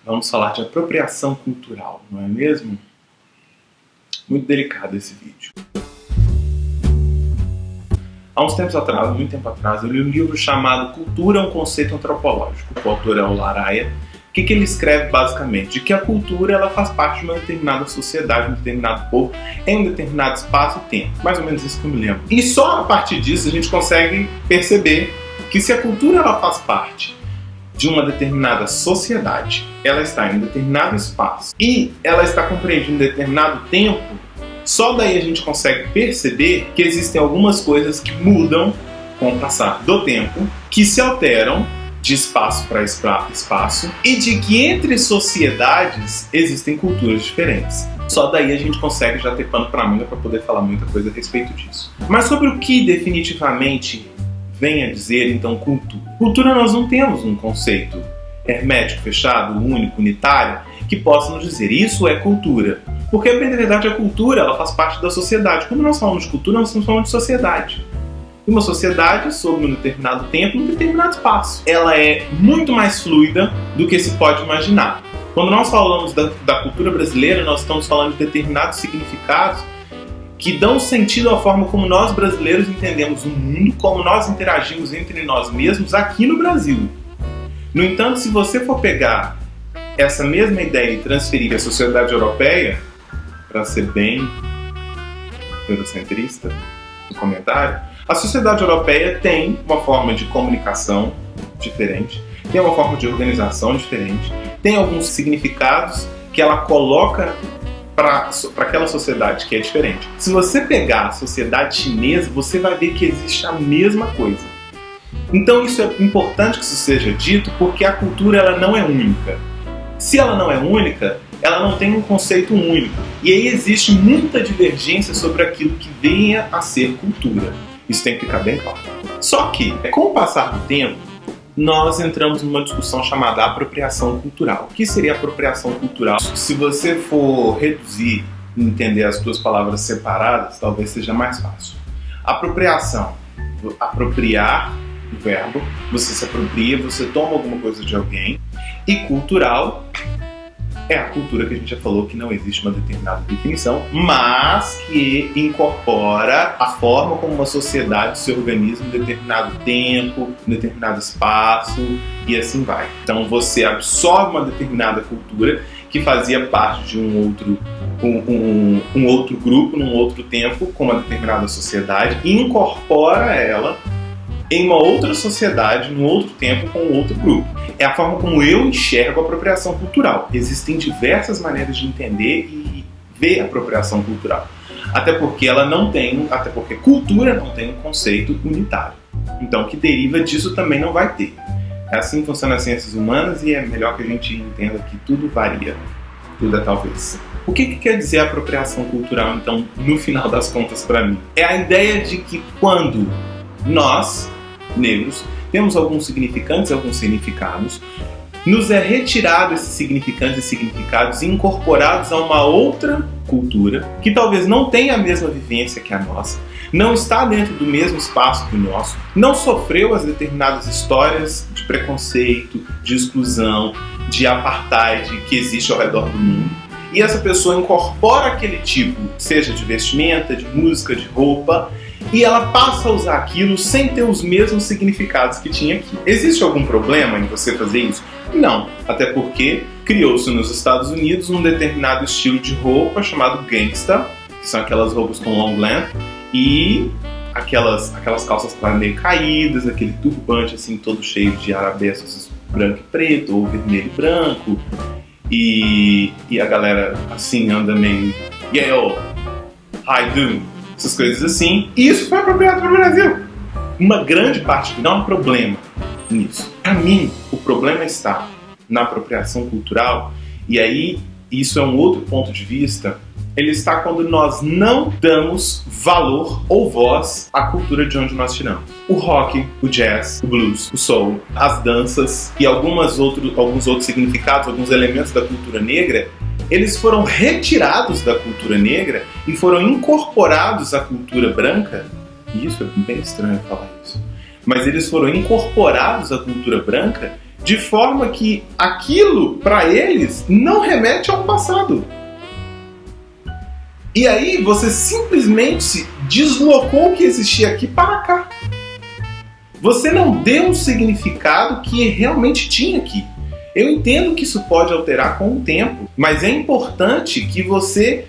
Vamos falar de apropriação cultural, não é mesmo? Muito delicado esse vídeo. Há uns tempos atrás, muito tempo atrás, eu li um livro chamado Cultura, um conceito antropológico. O autor é o Laraia. O que ele escreve basicamente? De que a cultura ela faz parte de uma determinada sociedade, um determinado povo, em um determinado espaço e tempo. Mais ou menos isso que eu me lembro. E só a partir disso a gente consegue perceber que se a cultura ela faz parte de uma determinada sociedade, ela está em um determinado espaço e ela está compreendida em um determinado tempo, só daí a gente consegue perceber que existem algumas coisas que mudam com o passar do tempo, que se alteram de espaço para espaço e de que entre sociedades existem culturas diferentes. Só daí a gente consegue já ter pano para manga para poder falar muita coisa a respeito disso. Mas sobre o que definitivamente vem a dizer então cultura? Cultura nós não temos um conceito hermético, fechado, único, unitário, que possa nos dizer isso é cultura. Porque, bem na verdade, a cultura ela faz parte da sociedade. Quando nós falamos de cultura, nós estamos falando de sociedade. E uma sociedade, sob um determinado tempo, num determinado espaço. Ela é muito mais fluida do que se pode imaginar. Quando nós falamos da cultura brasileira, nós estamos falando de determinados significados que dão sentido à forma como nós brasileiros entendemos o mundo, como nós interagimos entre nós mesmos aqui no Brasil. No entanto, se você for pegar essa mesma ideia e transferir à sociedade europeia, para ser bem eurocentrista no comentário, a sociedade europeia tem uma forma de comunicação diferente, tem uma forma de organização diferente, tem alguns significados que ela coloca para aquela sociedade que é diferente. Se você pegar a sociedade chinesa, você vai ver que existe a mesma coisa. Então isso é importante que isso seja dito, porque a cultura ela não é única. Se ela não é única, ela não tem um conceito único. E aí existe muita divergência sobre aquilo que venha a ser cultura. Isso tem que ficar bem claro. Só que, com o passar do tempo, nós entramos numa discussão chamada apropriação cultural. O que seria apropriação cultural? Se você for reduzir e entender as duas palavras separadas, talvez seja mais fácil. Apropriação. Apropriar, o verbo. Você se apropria, você toma alguma coisa de alguém. E cultural é a cultura que a gente já falou que não existe uma determinada definição, mas que incorpora a forma como uma sociedade se organiza em determinado tempo, em determinado espaço e assim vai. Então você absorve uma determinada cultura que fazia parte de um outro grupo, num outro tempo, com uma determinada sociedade e incorpora ela em uma outra sociedade, num outro tempo, com outro grupo. É a forma como eu enxergo a apropriação cultural. Existem diversas maneiras de entender e ver a apropriação cultural. Até porque cultura não tem um conceito unitário. Então, o que deriva disso também não vai ter. É assim que funcionam as ciências humanas e é melhor que a gente entenda que tudo varia. Tudo é talvez. O que quer dizer a apropriação cultural, então, no final das contas, para mim? É a ideia de que quando nós, negros, temos alguns significantes, alguns significados, nos é retirado esses significantes e significados e incorporados a uma outra cultura que talvez não tenha a mesma vivência que a nossa, não está dentro do mesmo espaço que o nosso, não sofreu as determinadas histórias de preconceito, de exclusão, de apartheid que existe ao redor do mundo. E essa pessoa incorpora aquele tipo, seja de vestimenta, de música, de roupa, e ela passa a usar aquilo sem ter os mesmos significados que tinha aqui. Existe algum problema em você fazer isso? Não, até porque criou-se nos Estados Unidos um determinado estilo de roupa chamado gangsta, que são aquelas roupas com long length e aquelas calças meio caídas, aquele turbante assim todo cheio de arabescos branco e preto ou vermelho e branco, e a galera assim anda meio yo, hi do, essas coisas assim. E isso foi apropriado para o Brasil. Uma grande parte, não há problema nisso. Para mim, o problema está na apropriação cultural, e aí isso é um outro ponto de vista. Ele está quando nós não damos valor ou voz à cultura de onde nós tiramos. O rock, o jazz, o blues, o soul, as danças e alguns outros significados, alguns elementos da cultura negra, eles foram retirados da cultura negra e foram incorporados à cultura branca. E isso é bem estranho falar isso. Mas eles foram incorporados à cultura branca de forma que aquilo, para eles, não remete ao passado. E aí você simplesmente deslocou o que existia aqui para cá. Você não deu um significado que realmente tinha aqui. Eu entendo que isso pode alterar com o tempo, mas é importante que você,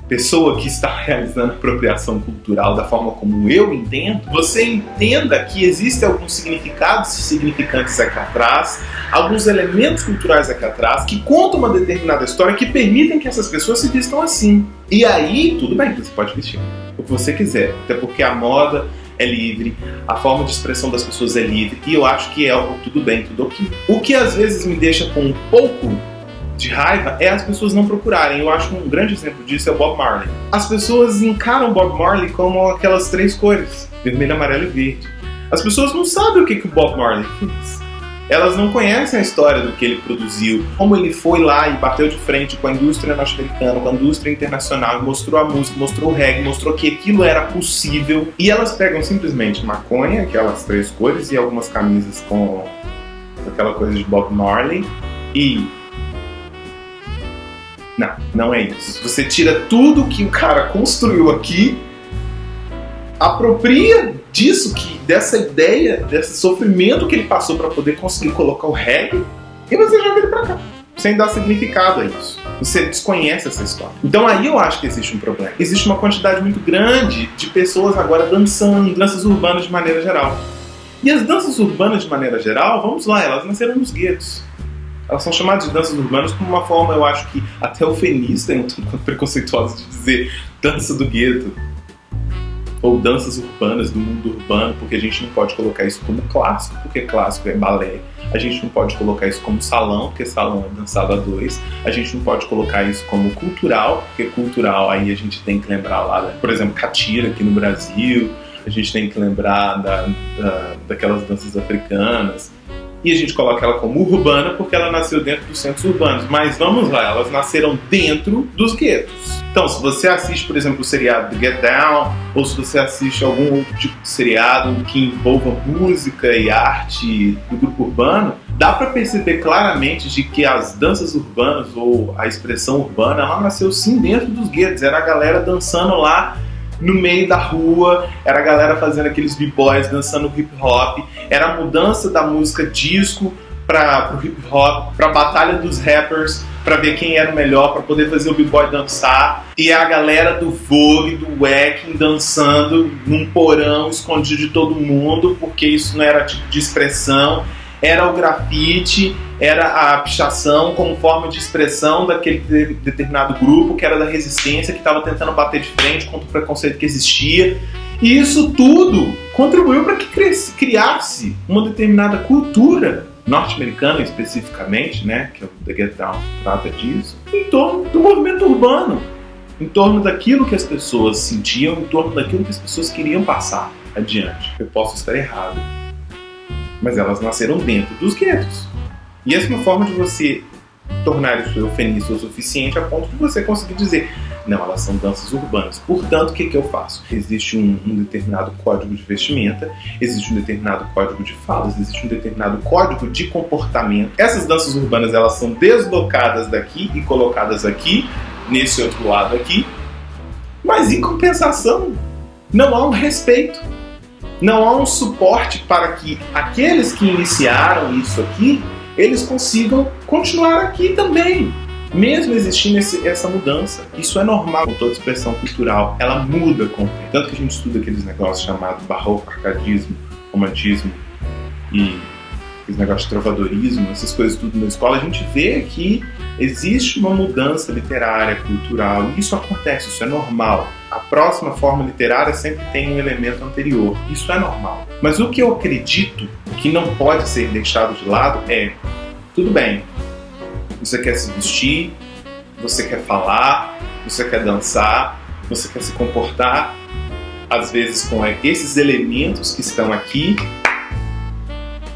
pessoa que está realizando apropriação cultural da forma como eu entendo, você entenda que existem alguns significados significantes aqui atrás, alguns elementos culturais aqui atrás, que contam uma determinada história, que permitem que essas pessoas se vistam assim. E aí, tudo bem, você pode vestir o que você quiser, até porque a moda é livre, a forma de expressão das pessoas é livre, e eu acho que é tudo bem, tudo ok. O que às vezes me deixa com um pouco de raiva é as pessoas não procurarem. Eu acho que um grande exemplo disso é o Bob Marley. As pessoas encaram Bob Marley como aquelas 3 cores, vermelho, amarelo e verde. As pessoas não sabem o que o Bob Marley fez. Elas não conhecem a história do que ele produziu, como ele foi lá e bateu de frente com a indústria norte-americana, com a indústria internacional, e mostrou a música, mostrou o reggae, mostrou que aquilo era possível. E elas pegam simplesmente maconha, aquelas 3 cores, e algumas camisas com aquela coisa de Bob Marley, e não é isso. Você tira tudo que o cara construiu aqui, apropria disso, dessa ideia, desse sofrimento que ele passou para poder conseguir colocar o reggae, e você joga ele pra cá, sem dar significado a isso. Você desconhece essa história. Então aí eu acho que existe um problema. Existe uma quantidade muito grande de pessoas agora dançando, danças urbanas de maneira geral. E as danças urbanas de maneira geral, vamos lá, elas nasceram nos guetos. Elas são chamadas de danças urbanas como uma forma, eu acho que até eufemista, um tanto preconceituosa de dizer dança do gueto. Ou danças urbanas do mundo urbano, porque a gente não pode colocar isso como clássico, porque clássico é balé. A gente não pode colocar isso como salão, porque salão é dançado a 2. A gente não pode colocar isso como cultural, porque cultural aí a gente tem que lembrar lá, por exemplo, catira aqui no Brasil. A gente tem que lembrar daquelas danças africanas. E a gente coloca ela como urbana porque ela nasceu dentro dos centros urbanos. Mas vamos lá, elas nasceram dentro dos guetos. Então, se você assiste, por exemplo, o seriado The Get Down, ou se você assiste algum outro tipo de seriado que envolva música e arte do grupo urbano, dá para perceber claramente de que as danças urbanas, ou a expressão urbana, ela nasceu sim dentro dos guetos. Era a galera dançando lá no meio da rua, era a galera fazendo aqueles b-boys dançando hip hop, era a mudança da música disco para o hip hop, para a batalha dos rappers, para ver quem era o melhor, para poder fazer o b-boy dançar, e a galera do Vogue, do Wacking dançando num porão escondido de todo mundo, porque isso não era tipo de expressão. Era o grafite, era a pichação como forma de expressão daquele determinado grupo que era da resistência, que estava tentando bater de frente contra o preconceito que existia. E isso tudo contribuiu para que criasse uma determinada cultura norte-americana especificamente, né, que o The Get Down trata disso, em torno do movimento urbano, em torno daquilo que as pessoas sentiam, em torno daquilo que as pessoas queriam passar adiante. Eu posso estar errado, mas elas nasceram dentro dos guetos. E essa é uma forma de você tornar isso eufemista o suficiente a ponto de você conseguir dizer: não, elas são danças urbanas. Portanto, o que eu faço? Existe um determinado código de vestimenta, existe um determinado código de falas, existe um determinado código de comportamento. Essas danças urbanas, elas são deslocadas daqui e colocadas aqui, nesse outro lado aqui, mas em compensação, não há um respeito. Não há um suporte para que aqueles que iniciaram isso aqui, eles consigam continuar aqui também, mesmo existindo essa mudança. Isso é normal, toda expressão cultural, ela muda com o tempo. Tanto que a gente estuda aqueles negócios chamados barroco, arcadismo, romantismo e aqueles negócios de trovadorismo, essas coisas tudo na escola, a gente vê que existe uma mudança literária, cultural, e isso acontece, isso é normal. A próxima forma literária sempre tem um elemento anterior. Isso é normal. Mas o que eu acredito que não pode ser deixado de lado é: tudo bem, você quer se vestir, você quer falar, você quer dançar, você quer se comportar, às vezes com esses elementos que estão aqui,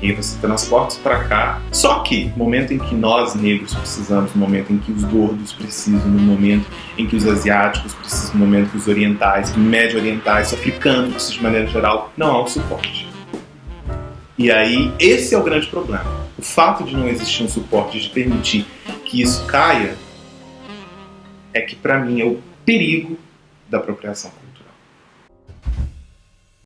e você transporta isso para cá. Só que no momento em que nós negros precisamos, no momento em que os gordos precisam, no momento em que os asiáticos precisam, no momento que os orientais, médio-orientais, africanos precisam de maneira geral, não há um suporte. E aí, esse é o grande problema. O fato de não existir um suporte de permitir que isso caia é que, para mim, é o perigo da apropriação cultural.